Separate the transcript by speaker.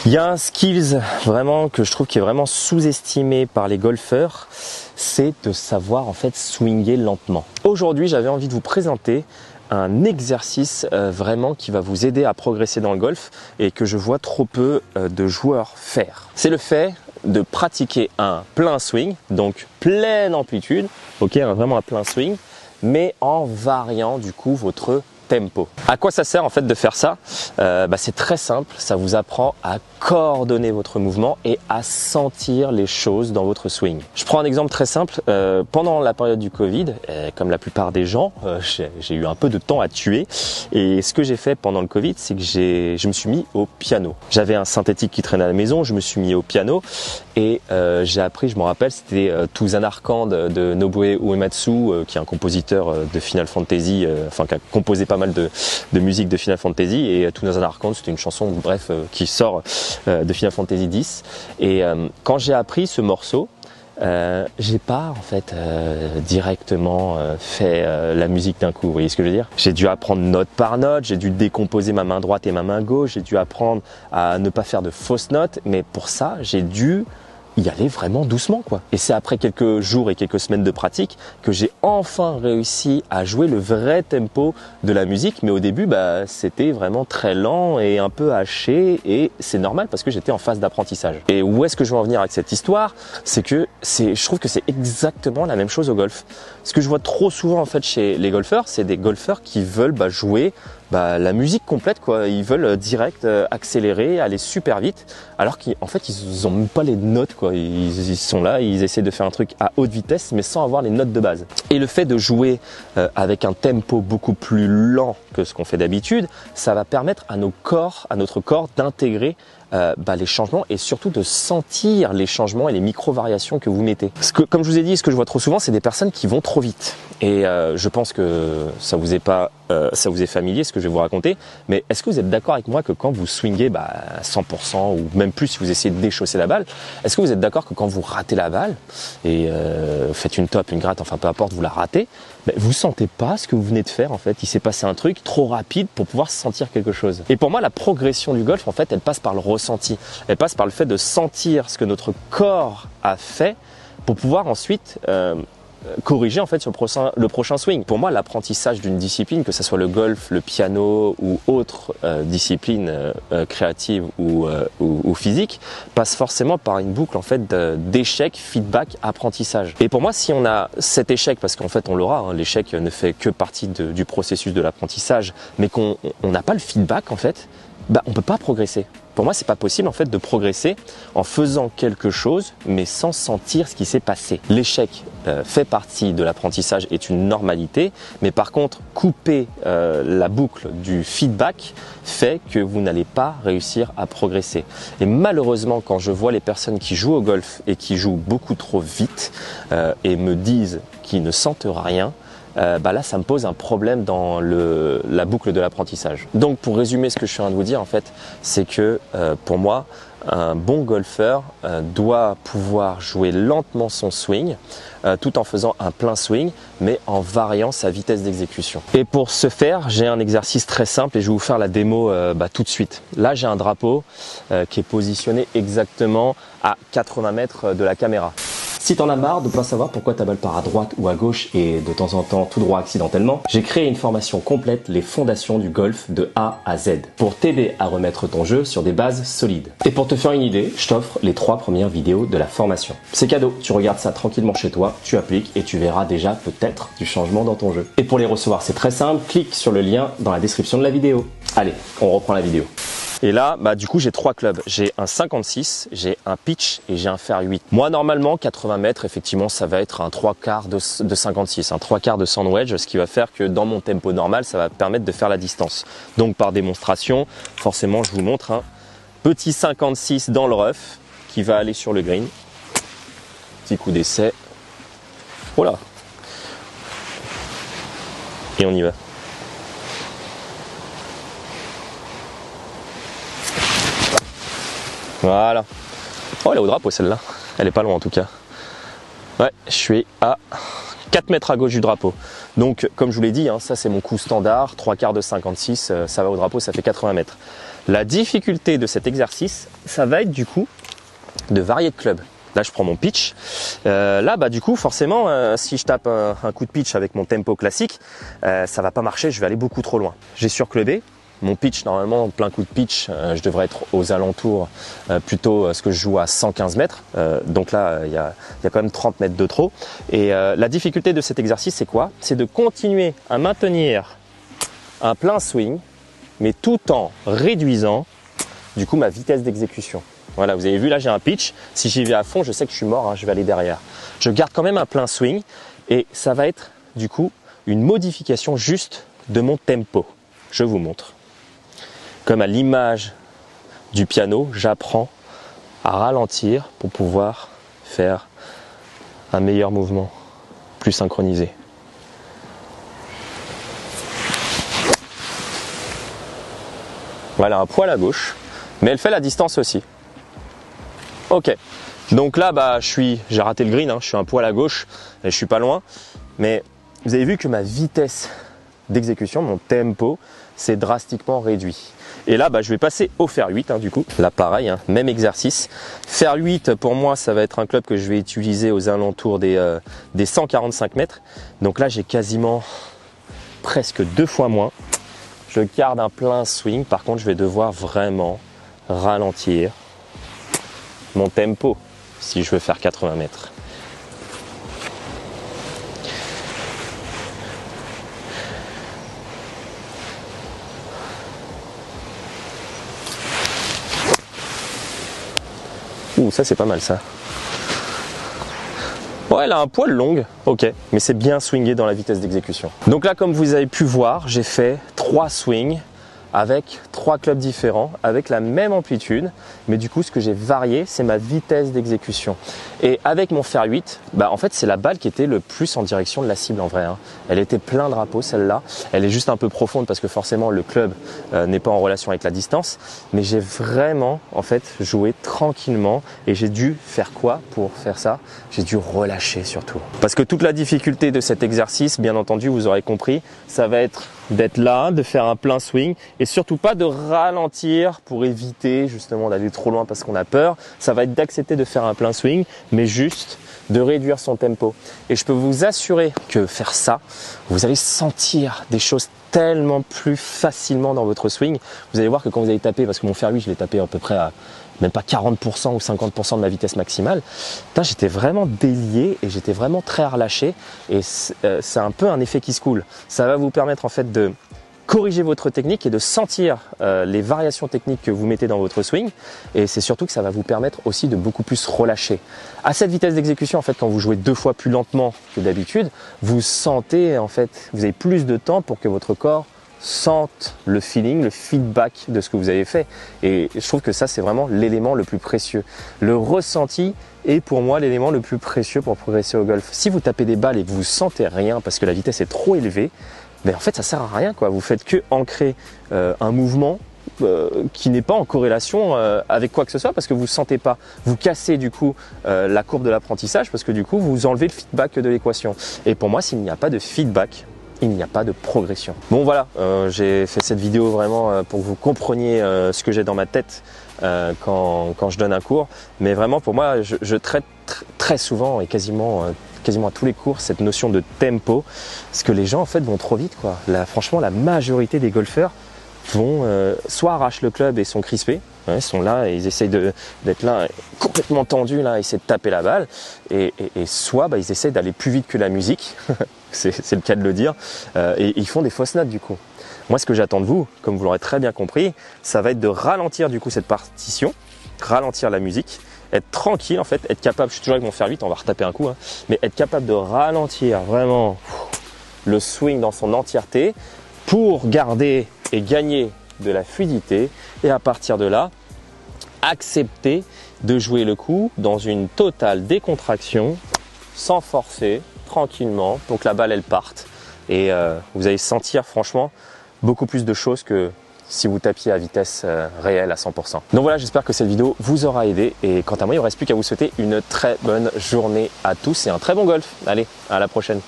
Speaker 1: Il y a un skills vraiment que je trouve qui est vraiment sous-estimé par les golfeurs, c'est de savoir en fait swinger lentement. Aujourd'hui, j'avais envie de vous présenter un exercice vraiment qui va vous aider à progresser dans le golf et que je vois trop peu de joueurs faire. C'est le fait de pratiquer un plein swing, donc pleine amplitude, ok, vraiment un plein swing, mais en variant du coup votre tempo. À quoi ça sert en fait de faire ça? C'est très simple, ça vous apprend à coordonner votre mouvement et à sentir les choses dans votre swing. Je prends un exemple très simple, pendant la période du Covid, comme la plupart des gens, j'ai eu un peu de temps à tuer et ce que j'ai fait pendant le Covid, c'est que je me suis mis au piano. J'avais un synthétique qui traînait à la maison, je me suis mis au piano et j'ai appris, je me rappelle, c'était Tuzan-Arcand de Nobuo Uematsu, qui est un compositeur de Final Fantasy, qui a composé pas mal de musique de Final Fantasy, et Tuzan-Arcand, c'était une chanson, bref, qui sort de Final Fantasy X. Et quand j'ai appris ce morceau, j'ai pas en fait directement fait la musique d'un coup, vous voyez ce que je veux dire? J'ai dû apprendre note par note, j'ai dû décomposer ma main droite et ma main gauche, j'ai dû apprendre à ne pas faire de fausses notes, mais pour ça j'ai dû y aller vraiment doucement quoi. Et c'est après quelques jours et quelques semaines de pratique que j'ai enfin réussi à jouer le vrai tempo de la musique, mais au début c'était vraiment très lent et un peu haché, et c'est normal parce que j'étais en phase d'apprentissage. Et où est-ce que je veux en venir avec cette histoire? C'est que je trouve que c'est exactement la même chose au golf. Ce que je vois trop souvent en fait chez les golfeurs, c'est des golfeurs qui veulent jouer la musique complète quoi. Ils veulent direct accélérer, aller super vite, alors qu'en fait ils ont même pas les notes quoi. Ils sont là, ils essaient de faire un truc à haute vitesse mais sans avoir les notes de base. Et le fait de jouer avec un tempo beaucoup plus lent que ce qu'on fait d'habitude, ça va permettre à notre corps d'intégrer les changements et surtout de sentir les changements et les micro-variations que vous mettez. Comme je vous ai dit, ce que je vois trop souvent, c'est des personnes qui vont trop vite. Et je pense que ça vous est familier ce que je vais vous raconter, mais est-ce que vous êtes d'accord avec moi que quand vous swingez à 100% ou même plus si vous essayez de déchausser la balle, est-ce que vous êtes d'accord que quand vous ratez la balle et faites une top, une gratte, enfin peu importe, vous la ratez, vous sentez pas ce que vous venez de faire en fait. Il s'est passé un truc trop rapide pour pouvoir sentir quelque chose. Et pour moi, la progression du golf en fait, elle passe par le ressenti. Elle passe par le fait de sentir ce que notre corps a fait pour pouvoir ensuite corriger en fait sur le prochain swing. Pour moi, l'apprentissage d'une discipline, que ce soit le golf, le piano ou autre discipline créative ou physique, passe forcément par une boucle en fait d'échec, feedback, apprentissage. Et pour moi, si on a cet échec, parce qu'en fait on l'aura, l'échec ne fait que partie du processus de l'apprentissage, mais qu'on n'a pas le feedback en fait, on peut pas progresser. Pour moi, c'est pas possible en fait de progresser en faisant quelque chose mais sans sentir ce qui s'est passé. L'échec fait partie de l'apprentissage, est une normalité, mais par contre, couper la boucle du feedback fait que vous n'allez pas réussir à progresser. Et malheureusement, quand je vois les personnes qui jouent au golf et qui jouent beaucoup trop vite et me disent qu'ils ne sentent rien, là ça me pose un problème dans la boucle de l'apprentissage. Donc pour résumer ce que je suis en train de vous dire en fait, c'est que pour moi un bon golfeur doit pouvoir jouer lentement son swing tout en faisant un plein swing mais en variant sa vitesse d'exécution. Et pour ce faire, j'ai un exercice très simple et je vais vous faire la démo tout de suite. Là j'ai un drapeau qui est positionné exactement à 80 mètres de la caméra. Si t'en as marre de ne pas savoir pourquoi ta balle part à droite ou à gauche et de temps en temps tout droit accidentellement, j'ai créé une formation complète, les fondations du golf de A à Z, pour t'aider à remettre ton jeu sur des bases solides. Et pour te faire une idée, je t'offre les 3 premières vidéos de la formation. C'est cadeau, tu regardes ça tranquillement chez toi, tu appliques et tu verras déjà peut-être du changement dans ton jeu. Et pour les recevoir, c'est très simple, clique sur le lien dans la description de la vidéo. Allez, on reprend la vidéo. Et là, du coup, j'ai 3 clubs. J'ai un 56, j'ai un pitch et j'ai un fer 8. Moi, normalement, 80 mètres, effectivement, ça va être un 3/4 de 56, un 3/4 de sand wedge, ce qui va faire que dans mon tempo normal, ça va permettre de faire la distance. Donc, par démonstration, forcément, je vous montre un petit 56 dans le rough qui va aller sur le green. Petit coup d'essai. Voilà. Et on y va. Voilà. Oh, elle est au drapeau celle-là. Elle est pas loin en tout cas. Ouais, je suis à 4 mètres à gauche du drapeau. Donc, comme je vous l'ai dit, ça c'est mon coup standard. 3/4 de 56, ça va au drapeau, ça fait 80 mètres. La difficulté de cet exercice, ça va être du coup de varier de club. Là, je prends mon pitch. Là, bah, du coup, forcément, si je tape un coup de pitch avec mon tempo classique, ça va pas marcher, je vais aller beaucoup trop loin. J'ai surclubé. Mon pitch, normalement, plein coup de pitch, je devrais être aux alentours, plutôt ce que je joue à 115 mètres. Donc là, il y a quand même 30 mètres de trop. Et la difficulté de cet exercice, c'est quoi? C'est de continuer à maintenir un plein swing, mais tout en réduisant, du coup, ma vitesse d'exécution. Voilà, vous avez vu là j'ai un pitch, si j'y vais à fond je sais que je suis mort, hein, je vais aller derrière. Je garde quand même un plein swing et ça va être du coup une modification juste de mon tempo. Je vous montre. Comme à l'image du piano, j'apprends à ralentir pour pouvoir faire un meilleur mouvement, plus synchronisé. Voilà, un poil à gauche, mais elle fait la distance aussi. Ok, donc là bah, j'ai raté le green, hein, je suis un poil à gauche et je suis pas loin, mais vous avez vu que ma vitesse d'exécution, mon tempo, s'est drastiquement réduit. Et là bah, je vais passer au fer 8 hein, du coup, là pareil, hein, même exercice. Fer 8 pour moi ça va être un club que je vais utiliser aux alentours des 145 mètres, donc là j'ai quasiment presque 2 fois moins. Je garde un plein swing, par contre je vais devoir vraiment ralentir mon tempo si je veux faire 80 mètres. Ouh, ça c'est pas mal ça. Ouais, elle a un poil long, ok, mais c'est bien swingé dans la vitesse d'exécution. Donc là, comme vous avez pu voir, j'ai fait 3 swings avec 3 clubs différents, avec la même amplitude, mais du coup ce que j'ai varié c'est ma vitesse d'exécution. Et avec mon fer 8, bah en fait c'est la balle qui était le plus en direction de la cible en vrai, hein. Elle était plein drapeau celle-là, elle est juste un peu profonde parce que forcément le club n'est pas en relation avec la distance, mais j'ai vraiment en fait joué tranquillement et j'ai dû faire quoi pour faire ça? J'ai dû relâcher surtout. Parce que toute la difficulté de cet exercice, bien entendu vous aurez compris, ça va être d'être là, de faire un plein swing et surtout pas de ralentir pour éviter justement d'aller trop loin parce qu'on a peur. Ça va être d'accepter de faire un plein swing mais juste de réduire son tempo. Et je peux vous assurer que faire ça, vous allez sentir des choses tellement plus facilement dans votre swing. Vous allez voir que quand vous allez taper, parce que mon fer 8 je l'ai tapé à peu près à même pas 40% ou 50% de ma vitesse maximale, j'étais vraiment délié et j'étais vraiment très relâché et c'est un peu un effet qui se coule. Ça va vous permettre en fait de corriger votre technique et de sentir les variations techniques que vous mettez dans votre swing et c'est surtout que ça va vous permettre aussi de beaucoup plus relâcher. À cette vitesse d'exécution, en fait, quand vous jouez 2 fois plus lentement que d'habitude, vous sentez en fait, vous avez plus de temps pour que votre corps sente le feeling, le feedback de ce que vous avez fait. Et je trouve que ça, c'est vraiment l'élément le plus précieux. Le ressenti est pour moi l'élément le plus précieux pour progresser au golf. Si vous tapez des balles et que vous sentez rien parce que la vitesse est trop élevée, ben en fait, ça sert à rien, quoi. Vous faites que ancrer un mouvement qui n'est pas en corrélation avec quoi que ce soit parce que vous ne sentez pas. Vous cassez du coup la courbe de l'apprentissage parce que du coup, vous enlevez le feedback de l'équation. Et pour moi, s'il n'y a pas de feedback, il n'y a pas de progression. Bon voilà, j'ai fait cette vidéo vraiment pour que vous compreniez ce que j'ai dans ma tête quand je donne un cours. Mais vraiment pour moi, je traite très souvent et quasiment à tous les cours cette notion de tempo. Parce que les gens en fait vont trop vite, quoi. Franchement, la majorité des golfeurs vont soit arrachent le club et sont crispés. Ouais, ils sont là et ils essayent d'être là complètement tendus, là, essayer de taper la balle. Et soit bah, ils essayent d'aller plus vite que la musique. C'est le cas de le dire, et ils font des fausses notes du coup. Moi ce que j'attends de vous, comme vous l'aurez très bien compris, ça va être de ralentir du coup cette partition, ralentir la musique, être tranquille en fait, être capable, je suis toujours avec mon fer 8, on va retaper un coup, hein, mais être capable de ralentir vraiment le swing dans son entièreté pour garder et gagner de la fluidité et à partir de là, accepter de jouer le coup dans une totale décontraction, sans forcer, tranquillement, pour que la balle elle parte et vous allez sentir franchement beaucoup plus de choses que si vous tapiez à vitesse réelle à 100%. Donc voilà, j'espère que cette vidéo vous aura aidé et quant à moi il ne me reste plus qu'à vous souhaiter une très bonne journée à tous et un très bon golf. Allez, à la prochaine.